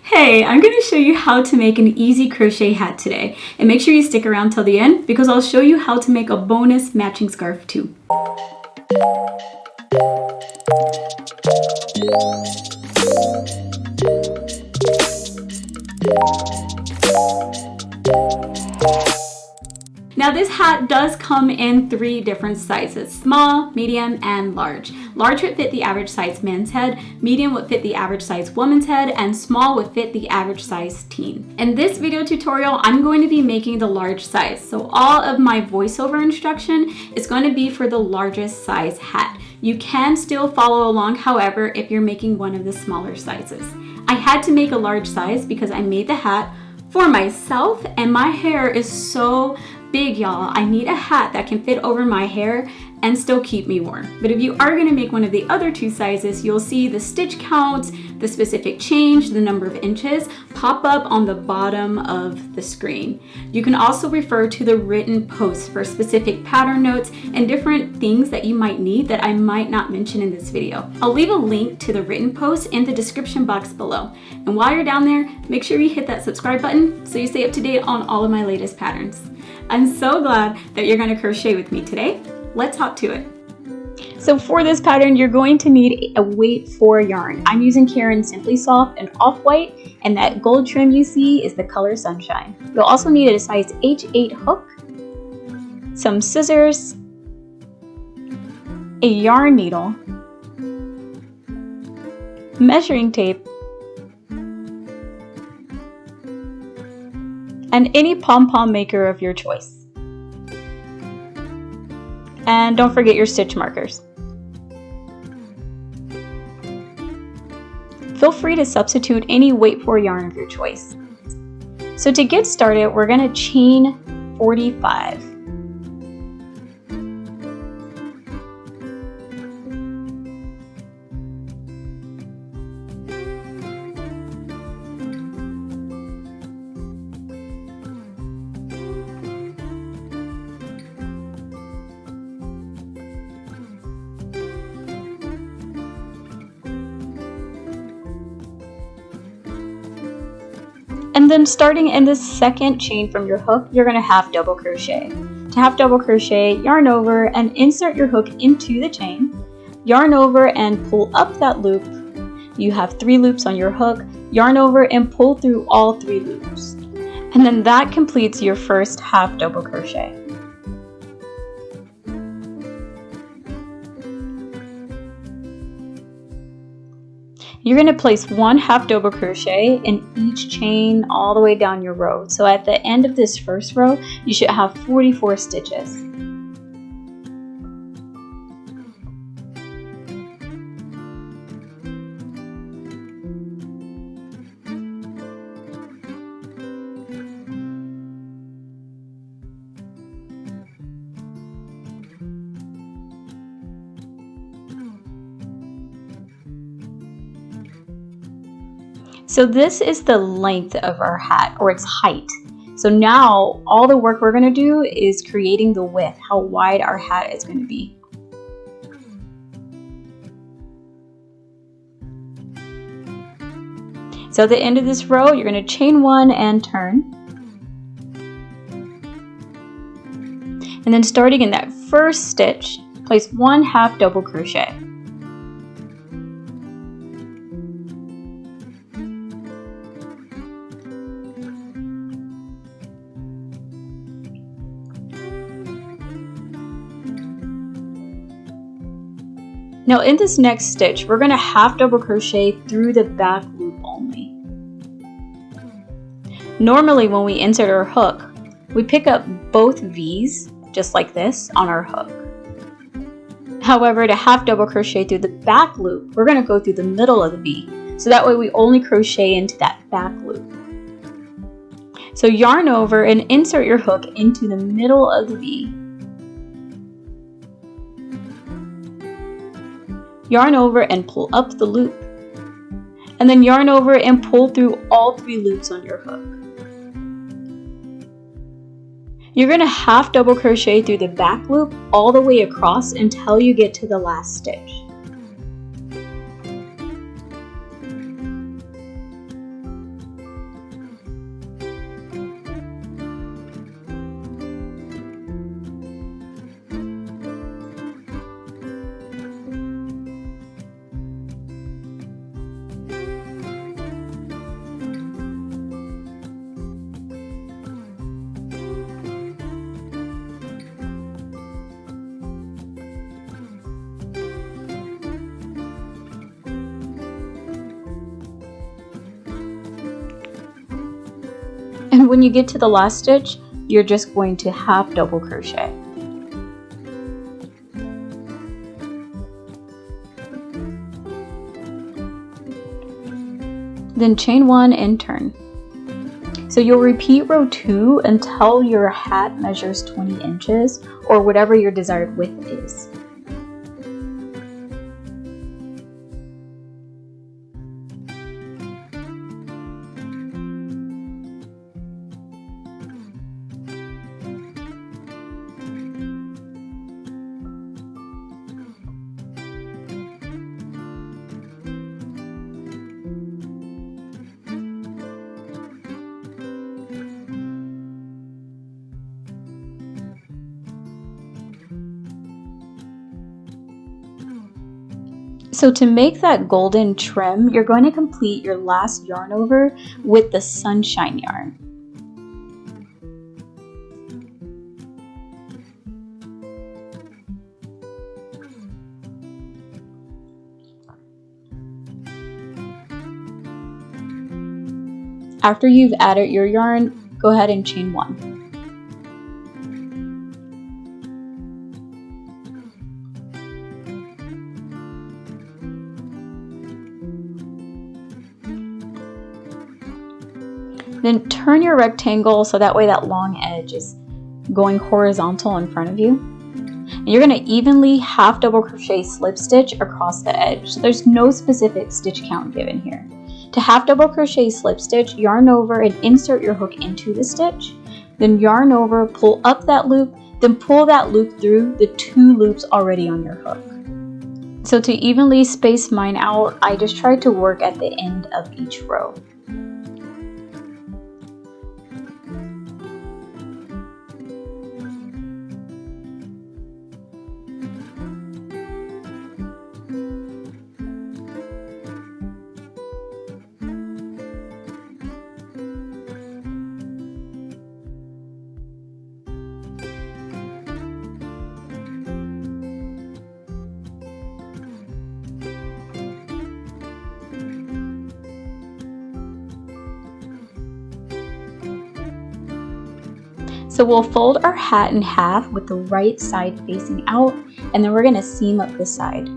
Hey, I'm going to show you how to make an easy crochet hat today. And make sure you stick around till the end because I'll show you how to make a bonus matching scarf too. Now this hat does come in 3 different sizes: small, medium, and large. Large would fit the average size man's head, medium would fit the average size woman's head, and small would fit the average size teen. In this video tutorial, I'm going to be making the large size. So all of my voiceover instruction is going to be for the largest size hat. You can still follow along, however, if you're making one of the smaller sizes. I had to make a large size because I made the hat for myself and my hair is so big, y'all. I need a hat that can fit over my hair and still keep me warm. But if you are going to make one of the other 2 sizes, you'll see the stitch counts, the specific change, the number of inches pop up on the bottom of the screen. You can also refer to the written post for specific pattern notes and different things that you might need that I might not mention in this video. I'll leave a link to the written post in the description box below. And while you're down there, make sure you hit that subscribe button so you stay up to date on all of my latest patterns. I'm so glad that you're going to crochet with me today. Let's hop to it. So for this pattern, you're going to need a weight 4 yarn. I'm using Caron Simply Soft and off-white, and that gold trim you see is the color Sunshine. You'll also need a size H8 hook, some scissors, a yarn needle, measuring tape, and any pom-pom maker of your choice. And don't forget your stitch markers. Feel free to substitute any weight 4 yarn of your choice. So to get started, we're going to chain 45. And then starting in the second chain from your hook, you're going to half double crochet. To half double crochet, yarn over and insert your hook into the chain, yarn over and pull up that loop. You have 3 loops on your hook, yarn over and pull through all 3 loops. And then that completes your first half double crochet. You're going to place 1 half double crochet in each chain all the way down your row. So at the end of this first row, you should have 44 stitches. So this is the length of our hat, or its height. So now all the work we're going to do is creating the width, how wide our hat is going to be. So at the end of this row, you're going to chain 1 and turn. And then starting in that first stitch, place 1 half double crochet. Now in this next stitch, we're going to half double crochet through the back loop only. Normally when we insert our hook, we pick up both V's, just like this, on our hook. However, to half double crochet through the back loop, we're going to go through the middle of the V. So that way we only crochet into that back loop. So yarn over and insert your hook into the middle of the V. Yarn over and pull up the loop, and then yarn over and pull through all 3 loops on your hook. You're going to half double crochet through the back loop all the way across until you get to the last stitch. And when you get to the last stitch, you're just going to half double crochet. Then chain 1 and turn. So you'll repeat row 2 until your hat measures 20 inches or whatever your desired width is. So to make that golden trim, you're going to complete your last yarn over with the sunshine yarn. After you've added your yarn, go ahead and chain 1. Then turn your rectangle so that way that long edge is going horizontal in front of you. And you're going to evenly half double crochet slip stitch across the edge. So there's no specific stitch count given here. To half double crochet slip stitch, yarn over and insert your hook into the stitch. Then yarn over, pull up that loop, then pull that loop through the 2 loops already on your hook. So to evenly space mine out, I just tried to work at the end of each row. So we'll fold our hat in half with the right side facing out, and then we're going to seam up the side.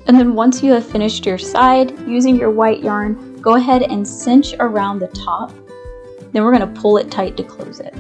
And then once you have finished your side, using your white yarn, go ahead and cinch around the top. Then we're going to pull it tight to close it.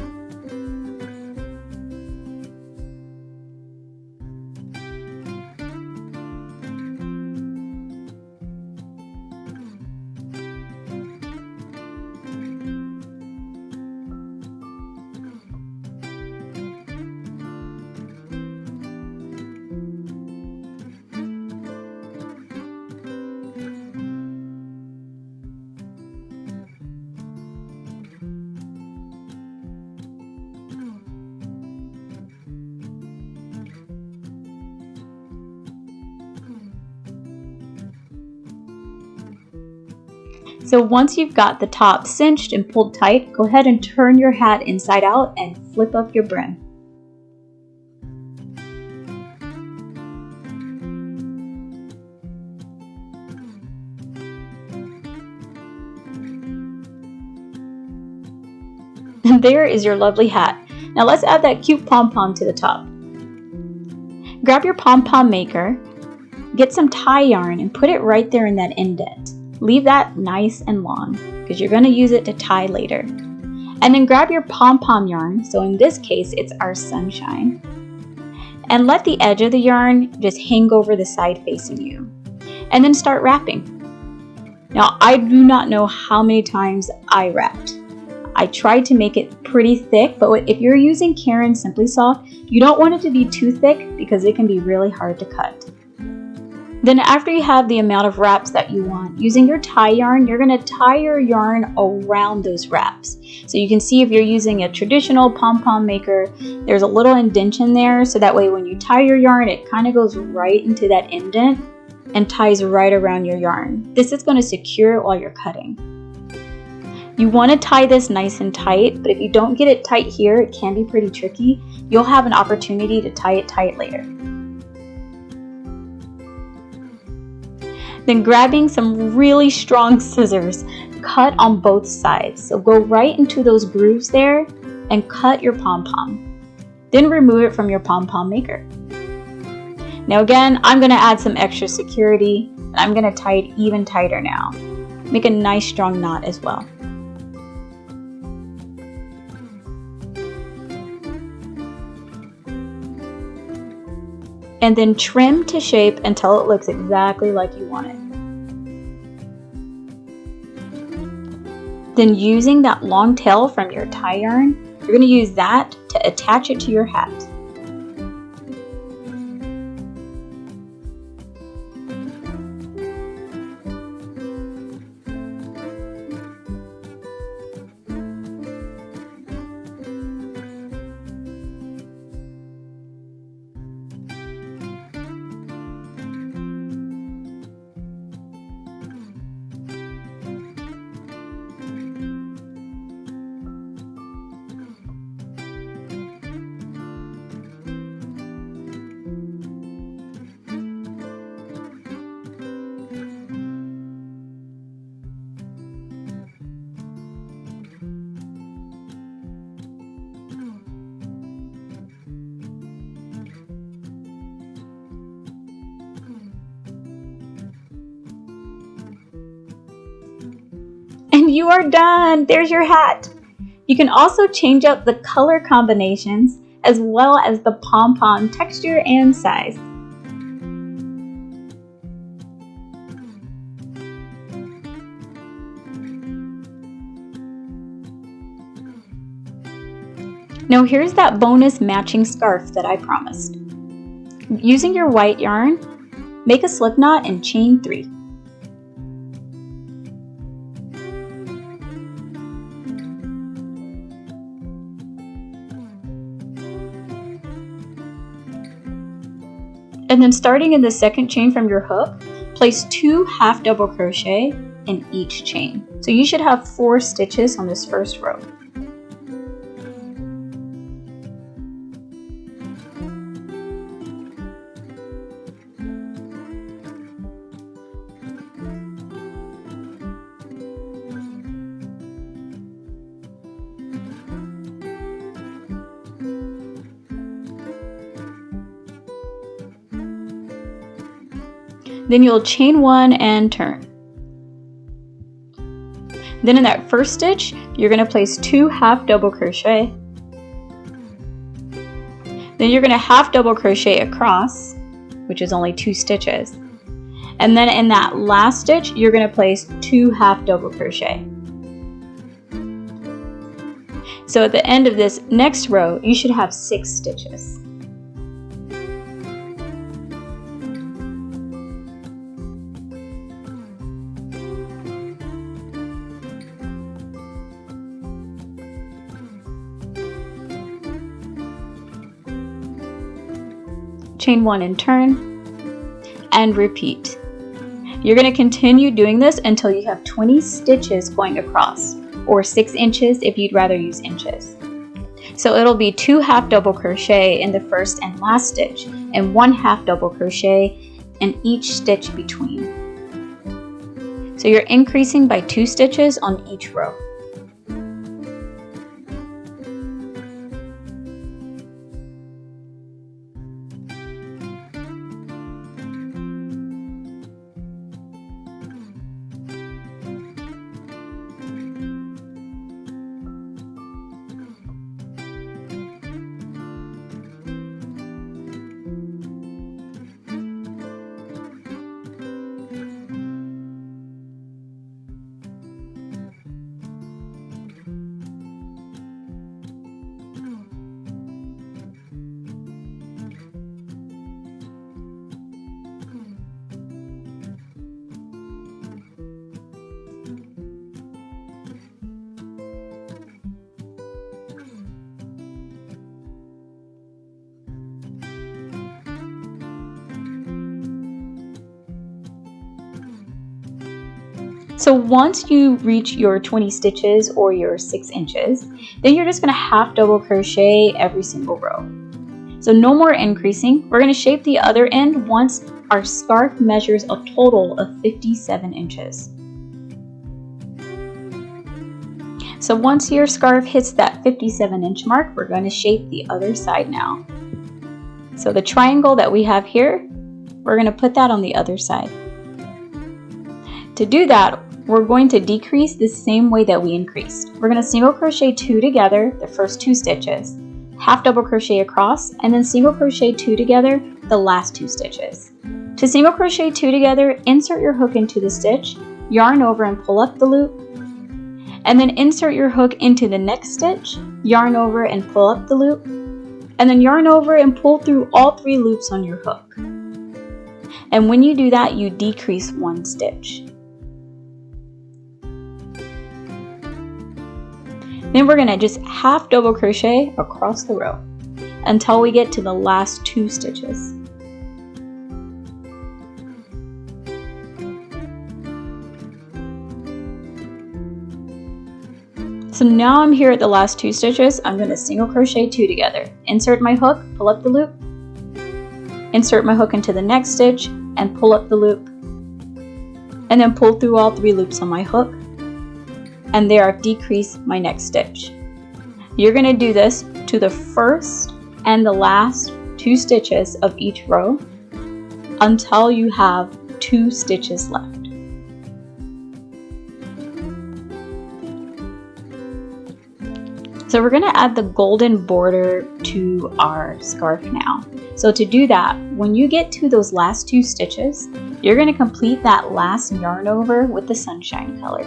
So once you've got the top cinched and pulled tight, go ahead and turn your hat inside out and flip up your brim. And there is your lovely hat. Now let's add that cute pom-pom to the top. Grab your pom-pom maker, get some tie yarn and put it right there in that indent. Leave that nice and long because you're going to use it to tie later. And then grab your pom-pom yarn, so in this case it's our sunshine, and let the edge of the yarn just hang over the side facing you. And then start wrapping. Now I do not know how many times I wrapped. I tried to make it pretty thick, but if you're using Caron Simply Soft, you don't want it to be too thick because it can be really hard to cut. Then after you have the amount of wraps that you want, using your tie yarn, you're going to tie your yarn around those wraps. So you can see if you're using a traditional pom-pom maker, there's a little indentation there, so that way when you tie your yarn, it kind of goes right into that indent and ties right around your yarn. This is going to secure it while you're cutting. You want to tie this nice and tight, but if you don't get it tight here, it can be pretty tricky. You'll have an opportunity to tie it tight later. Then grabbing some really strong scissors, cut on both sides. So go right into those grooves there and cut your pom-pom. Then remove it from your pom-pom maker. Now again, I'm going to add some extra security, and I'm going to tie it even tighter now. Make a nice strong knot as well. And then trim to shape until it looks exactly like you want it. Then using that long tail from your tie yarn, you're going to use that to attach it to your hat. And you are done! There's your hat! You can also change up the color combinations as well as the pom-pom texture and size. Now here's that bonus matching scarf that I promised. Using your white yarn, make a slip knot and chain 3. And then starting in the second chain from your hook, place 2 half double crochet in each chain. So you should have 4 stitches on this first row. Then you'll chain 1 and turn. Then in that first stitch, you're going to place 2 half double crochet. Then you're going to half double crochet across, which is only 2 stitches. And then in that last stitch, you're going to place 2 half double crochet. So at the end of this next row, you should have 6 stitches. Chain 1 and turn, and repeat. You're going to continue doing this until you have 20 stitches going across, or 6 inches if you'd rather use inches. So it'll be 2 half double crochet in the first and last stitch, and 1 half double crochet in each stitch between. So you're increasing by 2 stitches on each row. So once you reach your 20 stitches or your 6 inches, then you're just going to half double crochet every single row. So no more increasing. We're going to shape the other end once our scarf measures a total of 57 inches. So once your scarf hits that 57-inch mark, we're going to shape the other side now. So the triangle that we have here, we're going to put that on the other side. To do that, we're going to decrease the same way that we increased. We're going to single crochet 2 together, the first 2 stitches, half double crochet across, and then single crochet 2 together, the last 2 stitches. To single crochet 2 together, insert your hook into the stitch, yarn over and pull up the loop, and then insert your hook into the next stitch, yarn over and pull up the loop, and then yarn over and pull through all 3 loops on your hook. And when you do that, you decrease 1 stitch. Then we're going to just half double crochet across the row until we get to the last 2 stitches. So now I'm here at the last 2 stitches. I'm going to single crochet 2 together. Insert my hook, pull up the loop, insert my hook into the next stitch and pull up the loop, and then pull through all 3 loops on my hook. And there I've decreased my next stitch. You're going to do this to the first and the last 2 stitches of each row until you have 2 stitches left. So we're going to add the golden border to our scarf now. So to do that, when you get to those last 2 stitches, you're going to complete that last yarn over with the sunshine color.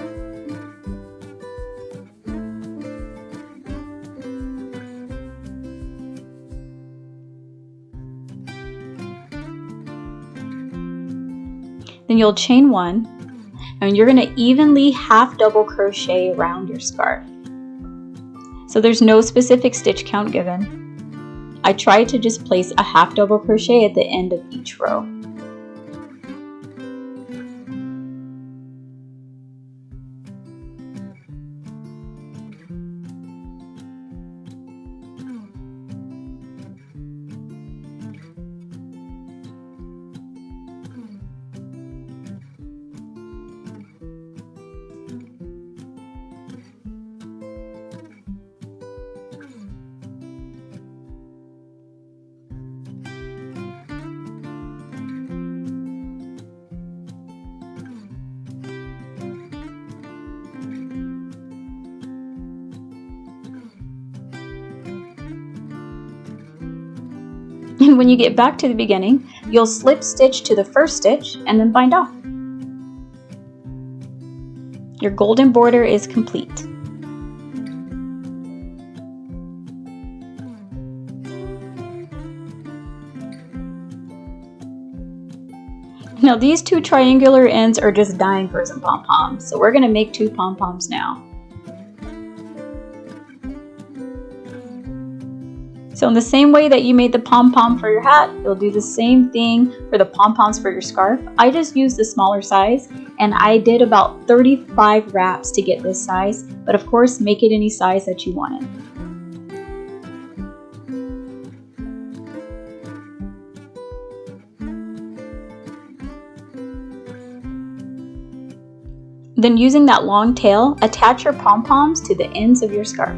Then you'll chain 1 and you're going to evenly half double crochet around your scarf. So there's no specific stitch count given. I try to just place a half double crochet at the end of each row. And when you get back to the beginning, you'll slip stitch to the first stitch and then bind off. Your golden border is complete. Now these 2 triangular ends are just dying for some pom-poms, so we're going to make 2 pom-poms now. So in the same way that you made the pom-pom for your hat, you'll do the same thing for the pom-poms for your scarf. I just used the smaller size and I did about 35 wraps to get this size, but of course make it any size that you wanted. Then using that long tail, attach your pom-poms to the ends of your scarf.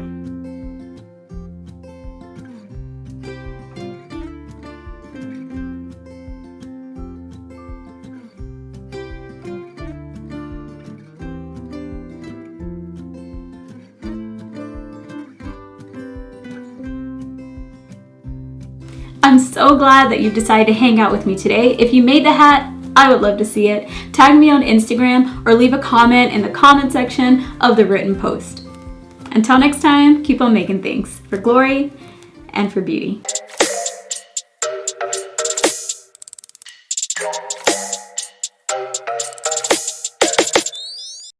I'm so glad that you've decided to hang out with me today. If you made the hat, I would love to see it. Tag me on Instagram or leave a comment in the comment section of the written post. Until next time, keep on making things for glory and for beauty.